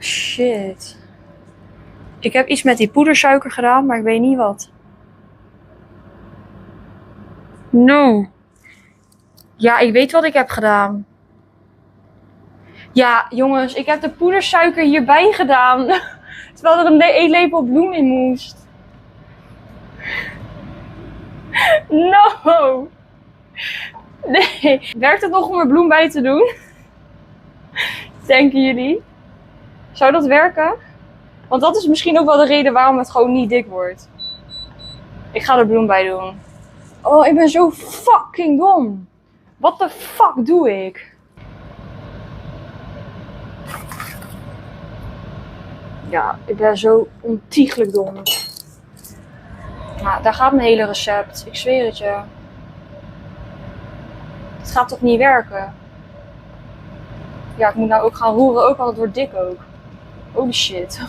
Shit. Ik heb iets met die poedersuiker gedaan, maar ik weet niet wat. No. Ja, ik weet wat ik heb gedaan. Ja, jongens, ik heb de poedersuiker hierbij gedaan. Terwijl er een eetlepel bloem in moest. No. Nee. Werkt het nog om er bloem bij te doen? Denken jullie? Zou dat werken? Want dat is misschien ook wel de reden waarom het gewoon niet dik wordt. Ik ga er bloem bij doen. Oh, ik ben zo fucking dom. What the fuck doe ik? Ja, ik ben zo ontiegelijk dom. Nou, daar gaat mijn hele recept. Ik zweer het je. Het gaat toch niet werken? Ja, ik moet nou ook gaan roeren, ook want het wordt dik ook. Holy shit.